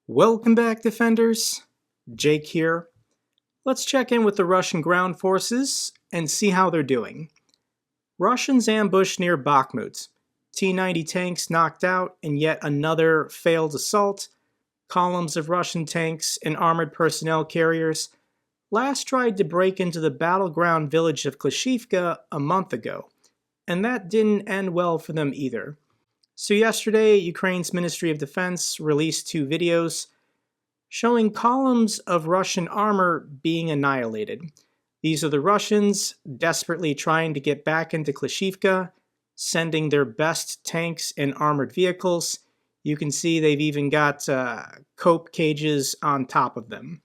Welcome back, Defenders. Jake here. Let's check in with the Russian ground forces and see how they're doing. Russians ambushed near Bakhmut. T-90 tanks knocked out in yet another failed assault. Columns of Russian tanks and armored personnel carriers last tried to break into the battleground village of Klishivka a month ago, and that didn't end well for them either. So yesterday, Ukraine's Ministry of Defense released two videos showing columns of Russian armor being annihilated. These are the Russians desperately trying to get back into Klishivka, sending their best tanks and armored vehicles. You can see they've even got cope cages on top of them.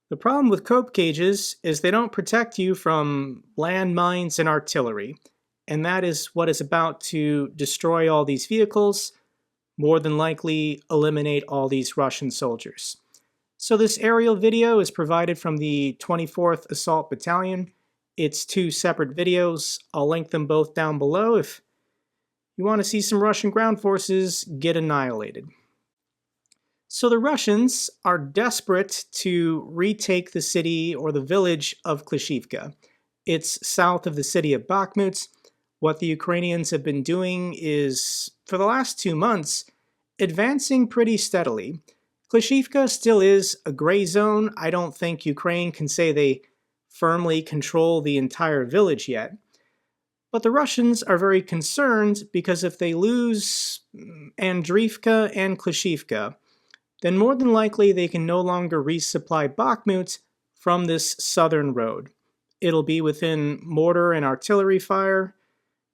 The problem with cope cages is they don't protect you from landmines and artillery. And that is what is about to destroy all these vehicles, more than likely eliminate all these Russian soldiers. So this aerial video is provided from the 24th Assault Battalion. It's two separate videos. I'll link them both down below if you want to see some Russian ground forces get annihilated. So the Russians are desperate to retake the city or the village of Klishivka. It's south of the city of Bakhmut. What the Ukrainians have been doing is, for the last 2 months, advancing pretty steadily. Klishivka still is a gray zone. I don't think Ukraine can say they firmly control the entire village yet. But the Russians are very concerned because if they lose Andriivka and Klishivka, then more than likely they can no longer resupply Bakhmut from this southern road. It'll be within mortar and artillery fire.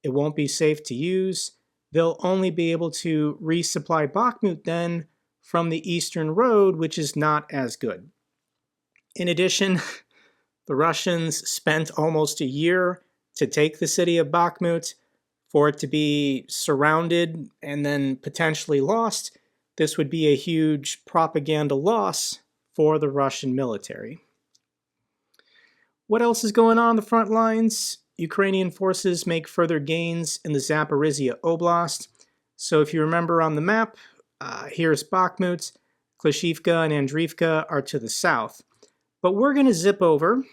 It won't be safe to use. They'll only be able to resupply Bakhmut then from the eastern road, which is not as good. In addition, the Russians spent almost a year to take the city of Bakhmut. For it to be surrounded and then potentially lost, this would be a huge propaganda loss for the Russian military. What else is going on the front lines? Ukrainian forces make further gains in the Zaporizhia Oblast. So if you remember on the map, here's Bakhmut, Klishivka and Andriivka are to the south. But we're going to zip over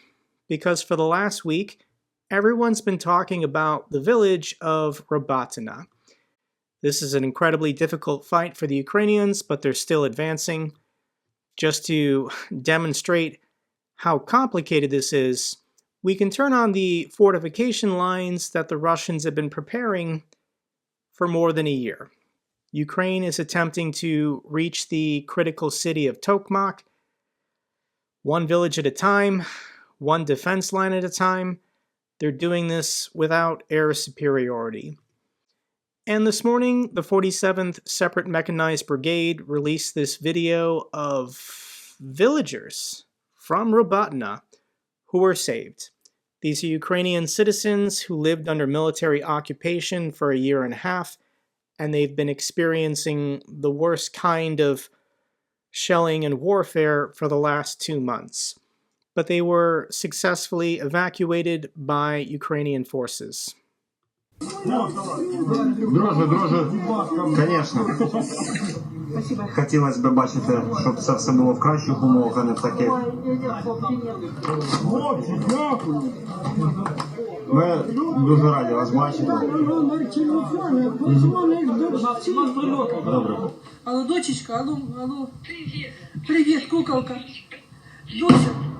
because for the last week, everyone's been talking about the village of Robotyne. This is an incredibly difficult fight for the Ukrainians, but they're still advancing. Just to demonstrate how complicated this is, we can turn on the fortification lines that the Russians have been preparing for more than a year. Ukraine is attempting to reach the critical city of Tokmak, one village at a time, one defense line at a time. They're doing this without air superiority. And this morning, the 47th Separate Mechanized Brigade released this video of villagers from Robotyne who were saved. These are Ukrainian citizens who lived under military occupation for a year and a half, and they've been experiencing the worst kind of shelling and warfare for the last 2 months. But they were successfully evacuated by Ukrainian forces. Друже, конечно. Хотілося б бачити, щоб це все було в кращих умовах, а не в таких. Ми дуже раді вас бачити. Добре. Алло, дочечка, алло. Привіт, куколка.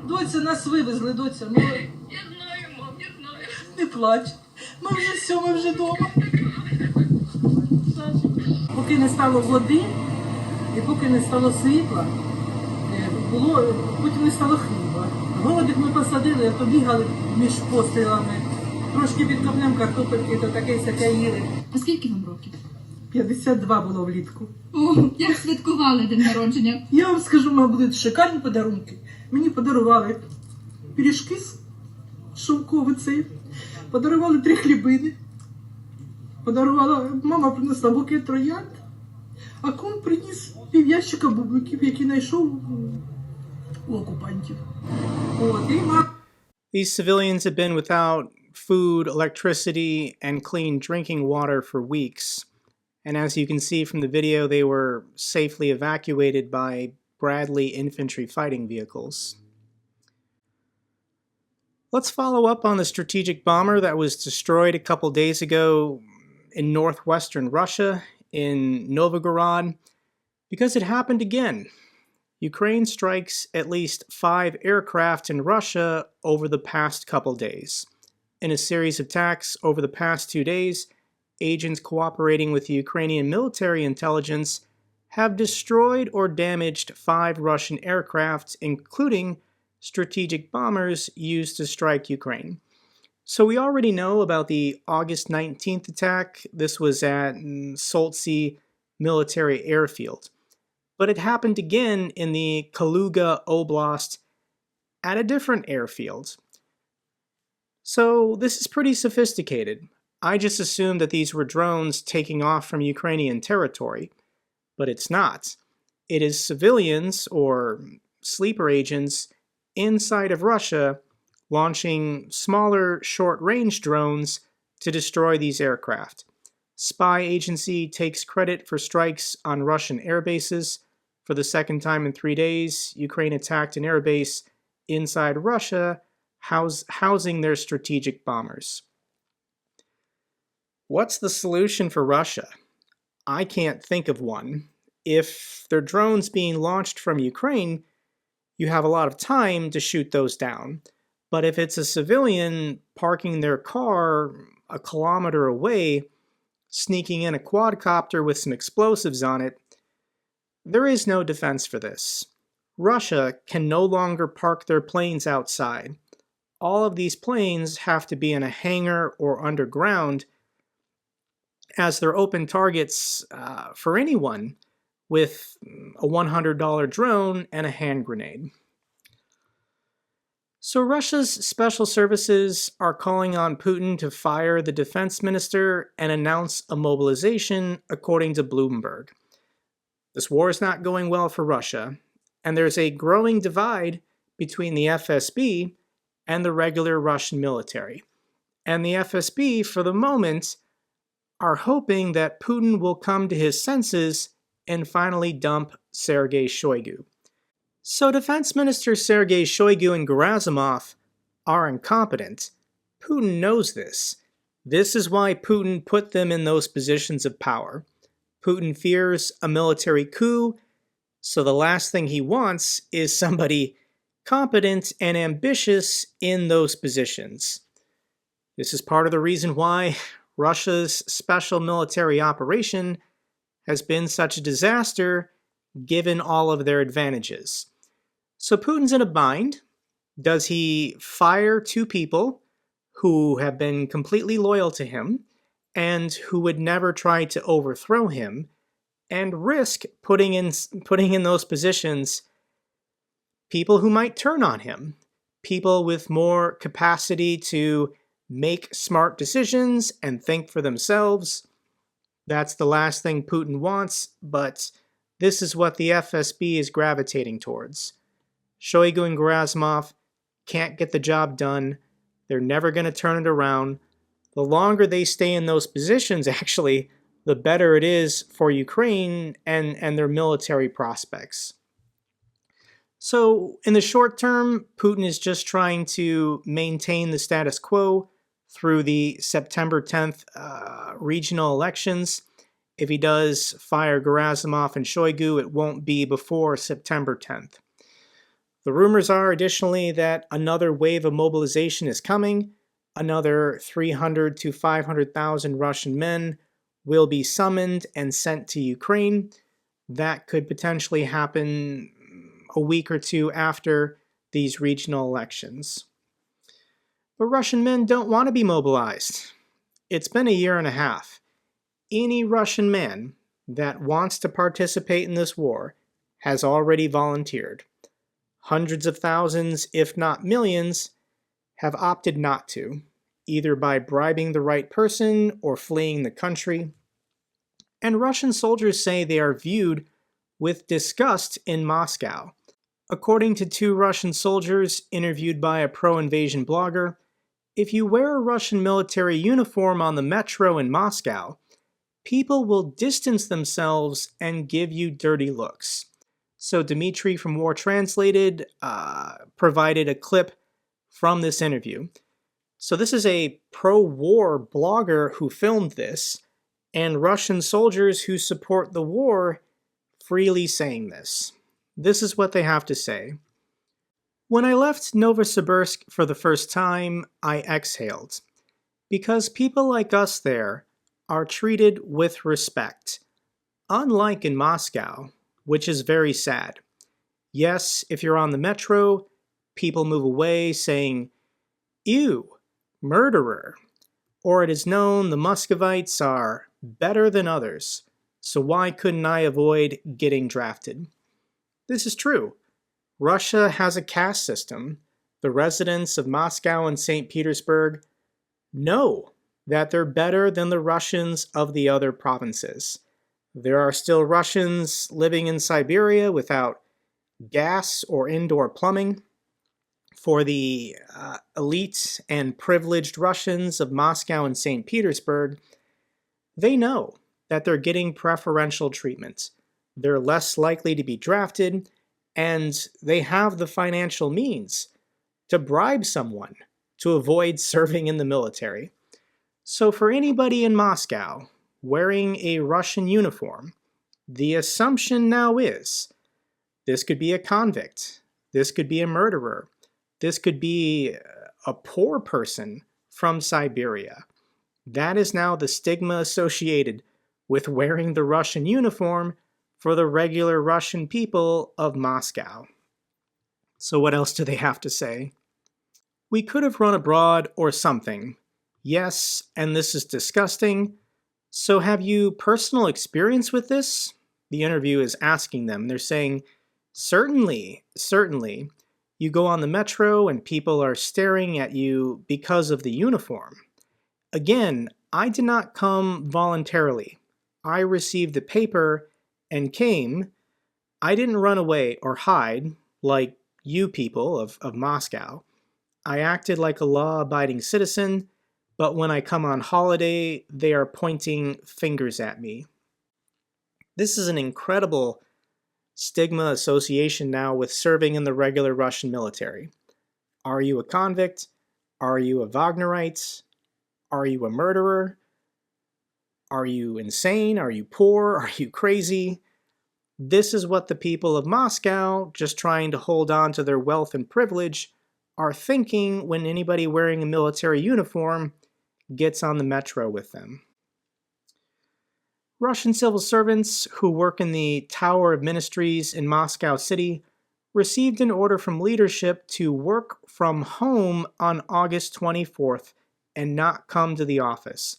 Доця, нас вивезли, доця. Я знаю, мам, я знаю. Не плач. Ми вже вдома. Поки не стало води, і поки не стало світла, потім не стало хліба. Голодик ми посадили, то бігали між пострілами. Трошки підкопнемо картопельки, то таке-сяке їли. А скільки вам років? 52 було влітку. О, як святкували день народження? Я вам скажу, мабуть, будуть шикарні подарунки. Мені подарували пиріжки з шовковицею, подарували 3 хлібини, мама принесла букет троянд, а кум приніс пів'ящика бубликів, які знайшов у окупантів. These civilians have been without food, electricity, and clean drinking water for weeks. and as you can see from the video, they were safely evacuated by Bradley infantry fighting vehicles. Let's follow up on the strategic bomber that was destroyed a couple days ago in northwestern Russia, in Novgorod, because it happened again. Ukraine strikes at least 5 aircraft in Russia over the past couple days. In a series of attacks over the past 2 days, agents cooperating with Ukrainian military intelligence have destroyed or damaged 5 Russian aircraft, including strategic bombers used to strike Ukraine. So we already know about the August 19th attack. This was at Soltsy military airfield. But it happened again in the Kaluga Oblast at a different airfield. So this is pretty sophisticated. I just assumed that these were drones taking off from Ukrainian territory, but it's not. It is civilians or sleeper agents inside of Russia launching smaller short-range drones to destroy these aircraft. Spy agency takes credit for strikes on Russian airbases. For the second time in 3 days, Ukraine attacked an airbase inside Russia, housing their strategic bombers. What's the solution for Russia? I can't think of one. If they're drones being launched from Ukraine, you have a lot of time to shoot those down. But if it's a civilian parking their car a kilometer away, sneaking in a quadcopter with some explosives on it, there is no defense for this. Russia can no longer park their planes outside. All of these planes have to be in a hangar or underground, as they're open targets for anyone with a $100 drone and a hand grenade. So Russia's special services are calling on Putin to fire the defense minister and announce a mobilization, according to Bloomberg. This war is not going well for Russia, and there's a growing divide between the FSB and the regular Russian military. And the FSB, for the moment, are hoping that Putin will come to his senses and finally dump Sergei Shoigu. So Defense Minister Sergei Shoigu and Gerasimov are incompetent. Putin knows this. This is why Putin put them in those positions of power. Putin fears a military coup, so the last thing he wants is somebody competent and ambitious in those positions. This is part of the reason why Russia's special military operation has been such a disaster given all of their advantages. So Putin's in a bind. Does he fire 2 people who have been completely loyal to him and who would never try to overthrow him, and risk putting in those positions people who might turn on him, people with more capacity to make smart decisions and think for themselves? That's the last thing Putin wants, but this is what the FSB is gravitating towards. Shoigu and Gerasimov can't get the job done. They're never going to turn it around. The longer they stay in those positions, actually, the better it is for Ukraine and their military prospects. So, in the short term, Putin is just trying to maintain the status quo through the September 10th regional elections. If he does fire Gerasimov and Shoigu, it won't be before September 10th. The rumors are, additionally, that another wave of mobilization is coming. Another 300 to 500,000 Russian men will be summoned and sent to Ukraine. That could potentially happen a week or 2 after these regional elections. But Russian men don't want to be mobilized. It's been a year and a half. Any Russian man that wants to participate in this war has already volunteered. Hundreds of thousands, if not millions, have opted not to, either by bribing the right person or fleeing the country. And Russian soldiers say they are viewed with disgust in Moscow. According to 2 Russian soldiers interviewed by a pro-invasion blogger, if you wear a Russian military uniform on the metro in Moscow, people will distance themselves and give you dirty looks. So Dmitry from War Translated provided a clip from this interview. So this is a pro-war blogger who filmed this, and Russian soldiers who support the war freely saying this. This is what they have to say. When I left Novosibirsk for the first time, I exhaled, because people like us there are treated with respect, unlike in Moscow, which is very sad. Yes, if you're on the metro, people move away saying, "Ew, murderer," or it is known the Muscovites are better than others, so why couldn't I avoid getting drafted? This is true. Russia has a caste system. The residents of Moscow and St. Petersburg know that they're better than the Russians of the other provinces. There are still Russians living in Siberia without gas or indoor plumbing. For the elite and privileged Russians of Moscow and St. Petersburg, they know that they're getting preferential treatment. They're less likely to be drafted, and they have the financial means to bribe someone to avoid serving in the military. So for anybody in Moscow wearing a Russian uniform, the assumption now is this could be a convict, this could be a murderer, this could be a poor person from Siberia. That is now the stigma associated with wearing the Russian uniform for the regular Russian people of Moscow. So what else do they have to say? We could have run abroad or something. Yes, and this is disgusting. So have you personal experience with this? The interview is asking them. They're saying, certainly. You go on the metro and people are staring at you because of the uniform. Again, I did not come voluntarily. I received the paper and came. I didn't run away or hide like you people of Moscow. I acted like a law-abiding citizen, but when I come on holiday, they are pointing fingers at me. This is an incredible stigma association now with serving in the regular Russian military. Are you a convict? Are you a Wagnerite? Are you a murderer? Are you insane? Are you poor? Are you crazy? This is what the people of Moscow, just trying to hold on to their wealth and privilege, are thinking when anybody wearing a military uniform gets on the metro with them. Russian civil servants who work in the Tower of Ministries in Moscow City received an order from leadership to work from home on August 24th and not come to the office.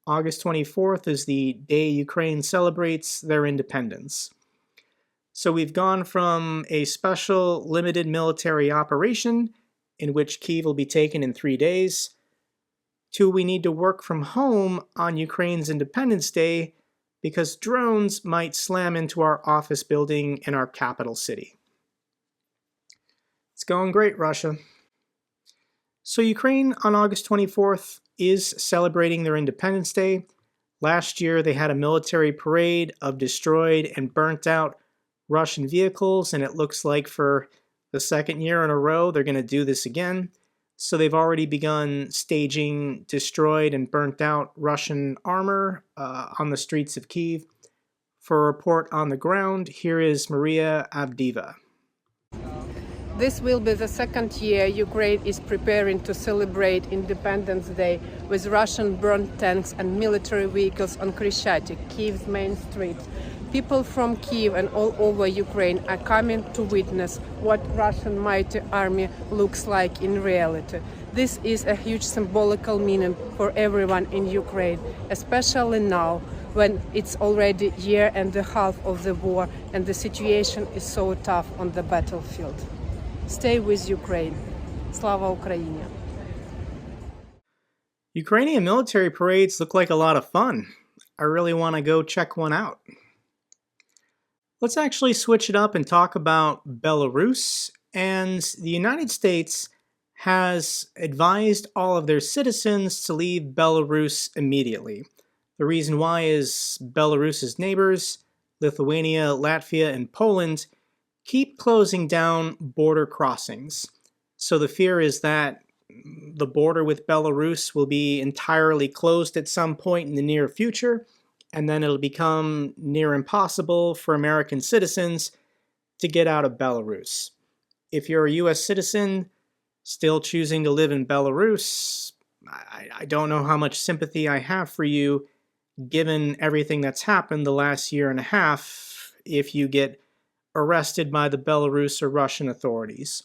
August 24th is the day Ukraine celebrates their independence. So we've gone from a special limited military operation in which Kyiv will be taken in 3 days to we need to work from home on Ukraine's Independence Day because drones might slam into our office building in our capital city. It's going great, Russia. So Ukraine on August 24th is celebrating their Independence Day. Last year they had a military parade of destroyed and burnt out Russian vehicles, and it looks like for the second year in a row they're going to do this again. So they've already begun staging destroyed and burnt out Russian armor on the streets of Kyiv. For a report on the ground, here is Maria Avdiva. This will be the second year Ukraine is preparing to celebrate Independence Day with Russian burnt tanks and military vehicles on Krещатик, Kyiv's main street. People from Kyiv and all over Ukraine are coming to witness what Russian mighty army looks like in reality. This is a huge symbolical meaning for everyone in Ukraine, especially now when it's already a year and a half of the war and the situation is so tough on the battlefield. Stay with Ukraine. Slava Ukraini. Ukrainian military parades look like a lot of fun. I really want to go check one out. Let's actually switch it up and talk about Belarus. And the United States has advised all of their citizens to leave Belarus immediately. The reason why is Belarus's neighbors, Lithuania, Latvia, and Poland, keep closing down border crossings. So the fear is that the border with Belarus will be entirely closed at some point in the near future, and then it'll become near impossible for American citizens to get out of Belarus. If you're a US citizen still choosing to live in Belarus, I don't know how much sympathy I have for you given everything that's happened the last year and a half if you get arrested by the Belarus or Russian authorities.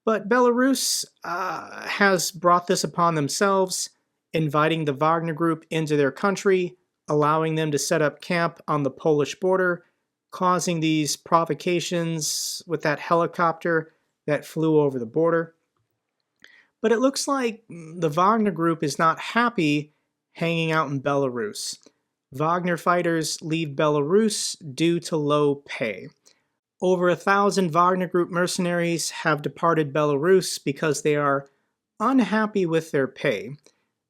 But Belarus has brought this upon themselves, inviting the Wagner group into their country, allowing them to set up camp on the Polish border, causing these provocations with that helicopter that flew over the border. But it looks like the Wagner group is not happy hanging out in Belarus. Wagner fighters leave Belarus due to low pay. Over 1,000 Wagner group mercenaries have departed Belarus because they are unhappy with their pay.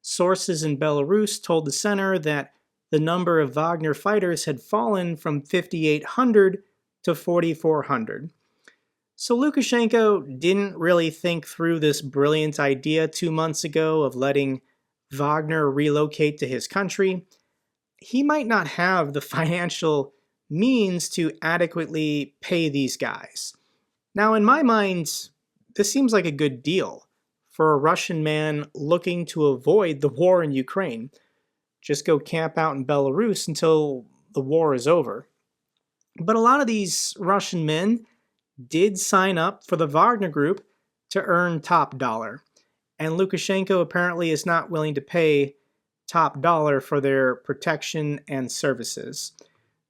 Sources in Belarus told the center that the number of Wagner fighters had fallen from 5,800 to 4,400. So Lukashenko didn't really think through this brilliant idea 2 months ago of letting Wagner relocate to his country. He might not have the financial means to adequately pay these guys. Now, in my mind, this seems like a good deal for a Russian man looking to avoid the war in Ukraine. Just go camp out in Belarus until the war is over. But a lot of these Russian men did sign up for the Wagner group to earn top dollar. And Lukashenko apparently is not willing to pay top dollar for their protection and services.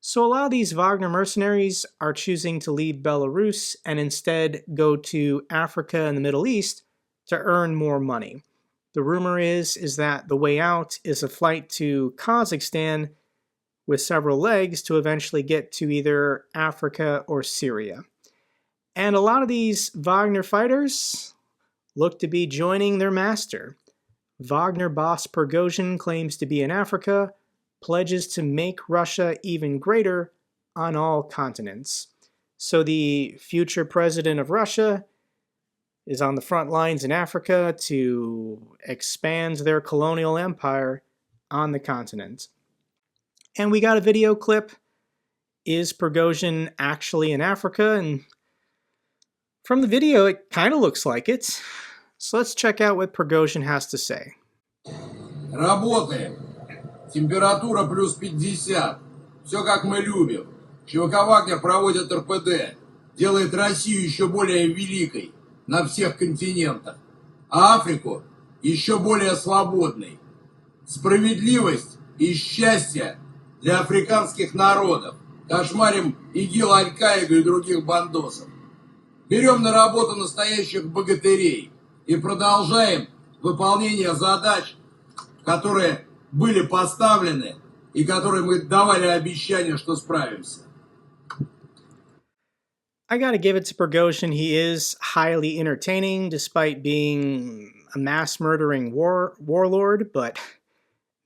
So a lot of these Wagner mercenaries are choosing to leave Belarus and instead go to Africa and the Middle East to earn more money. The rumor is that the way out is a flight to Kazakhstan with several legs to eventually get to either Africa or Syria. And a lot of these Wagner fighters look to be joining their master. Wagner boss Prigozhin claims to be in Africa, pledges to make Russia even greater on all continents. So the future president of Russia is on the front lines in Africa to expand their colonial empire on the continent. And we got a video clip. Is Prigozhin actually in Africa? And from the video, it kind of looks like it. So let's check out what Prigozhin has to say. Работаем. Температура плюс 50. Все как мы любим. ЧВК «Вагнер» проводит РПД. Делает Россию еще более великой на всех континентах. А Африку еще более свободной. Справедливость и счастье для африканских народов. Кошмарим ИГИЛ, Аль-Каиду и других бандосов. Берем на работу настоящих богатырей и продолжаем выполнение задач, которые были поставлены и которые мы давали обещание, что справимся. I gotta give it to Prigozhin. He is highly entertaining despite being a mass-murdering warlord, but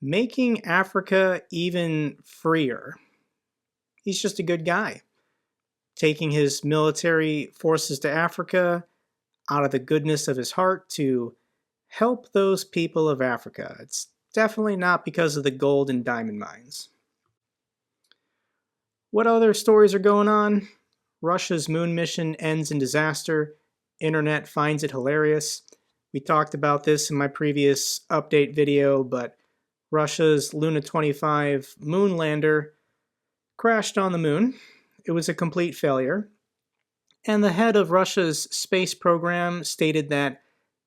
making Africa even freer. He's just a good guy. Taking his military forces to Africa out of the goodness of his heart to help those people of Africa. It's definitely not because of the gold and diamond mines. What other stories are going on? Russia's moon mission ends in disaster. Internet finds it hilarious. We talked about this in my previous update video, but Russia's Luna 25 moon lander crashed on the moon. It was a complete failure. And the head of Russia's space program stated that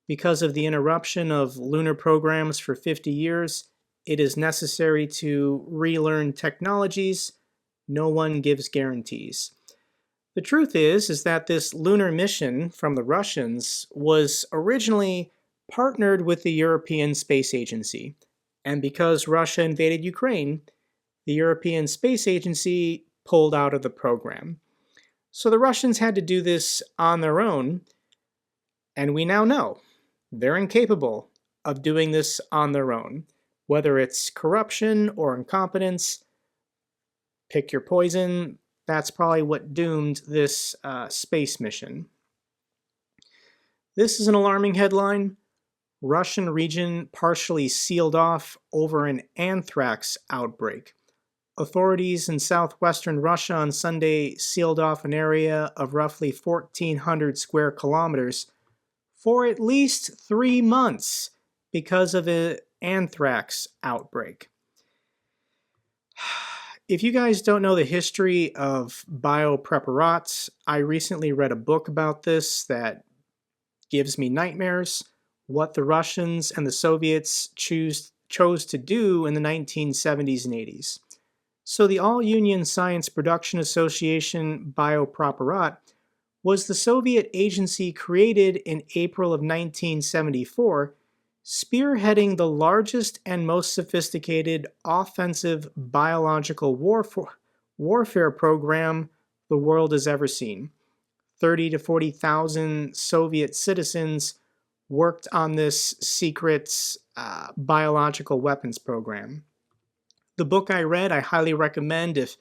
because of the interruption of lunar programs for 50 years, it is necessary to relearn technologies. No one gives guarantees. The truth is that this lunar mission from the Russians was originally partnered with the European Space Agency. And because Russia invaded Ukraine, the European Space Agency pulled out of the program. So the Russians had to do this on their own, and we now know they're incapable of doing this on their own. Whether it's corruption or incompetence, pick your poison. That's probably what doomed this space mission. This is an alarming headline. Russian region partially sealed off over an anthrax outbreak. Authorities in southwestern Russia on Sunday sealed off an area of roughly 1,400 square kilometers for at least 3 months because of an anthrax outbreak. If you guys don't know the history of biopreparats, I recently read a book about this that gives me nightmares. What the Russians and the Soviets chose to do in the 1970s and 80s. So the All-Union Science Production Association Biopreparat was the Soviet agency created in April of 1974, spearheading the largest and most sophisticated offensive biological warfare program the world has ever seen. 30 to 40,000 Soviet citizens worked on this secret biological weapons program. The book I read, I highly recommend if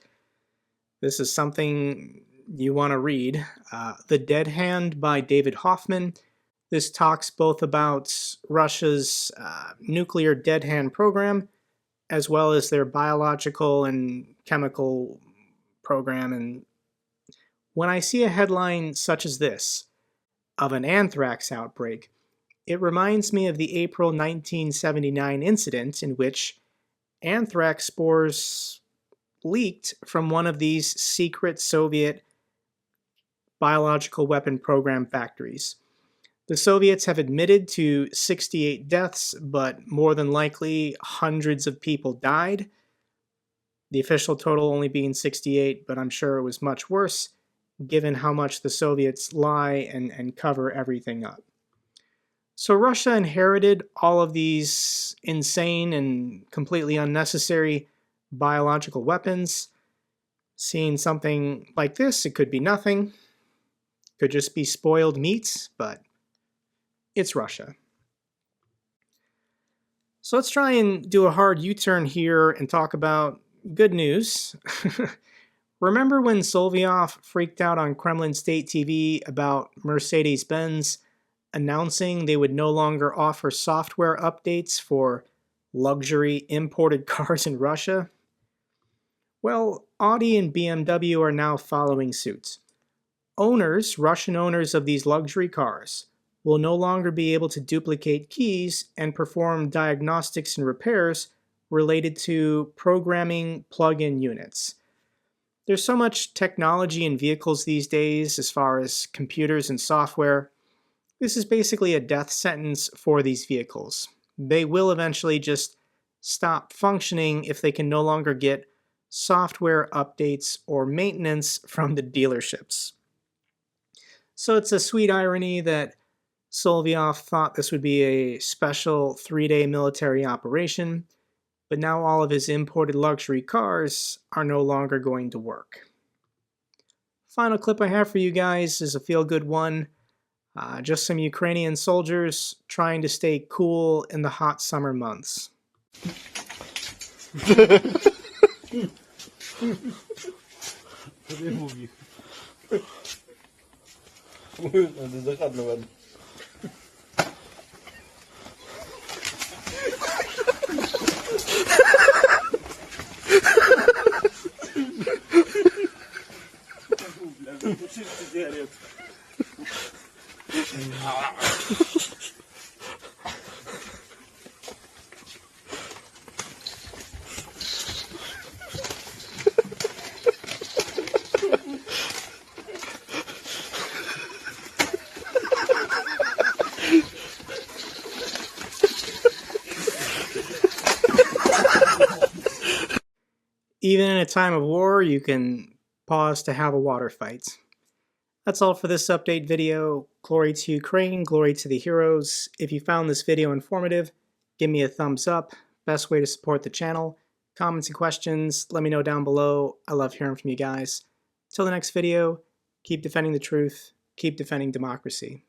this is something you want to read. The Dead Hand by David Hoffman. This talks both about Russia's nuclear dead hand program as well as their biological and chemical program. And when I see a headline such as this of an anthrax outbreak, it reminds me of the April 1979 incident in which anthrax spores leaked from one of these secret Soviet biological weapon program factories. The Soviets have admitted to 68 deaths, but more than likely hundreds of people died. The official total only being 68, but I'm sure it was much worse, given how much the Soviets lie and cover everything up. So Russia inherited all of these insane and completely unnecessary biological weapons. Seeing something like this, it could be nothing. Could just be spoiled meats, but it's Russia. So let's try and do a hard U-turn here and talk about good news. Remember when Solyov freaked out on Kremlin State TV about Mercedes-Benz announcing they would no longer offer software updates for luxury imported cars in Russia? Well, Audi and BMW are now following suit. Russian owners of these luxury cars, will no longer be able to duplicate keys and perform diagnostics and repairs related to programming plug-in units. There's so much technology in vehicles these days as far as computers and software. This is basically a death sentence for these vehicles. They will eventually just stop functioning if they can no longer get software updates or maintenance from the dealerships. So it's a sweet irony that Solyov thought this would be a special 3-day military operation, but now all of his imported luxury cars are no longer going to work. Final clip I have for you guys is a feel-good one. Just some Ukrainian soldiers trying to stay cool in the hot summer months. Even in a time of war, you can pause to have a water fight. That's all for this update video. Glory to Ukraine, glory to the heroes. If you found this video informative, give me a thumbs up. Best way to support the channel. Comments and questions, let me know down below. I love hearing from you guys. Till the next video, keep defending the truth, keep defending democracy.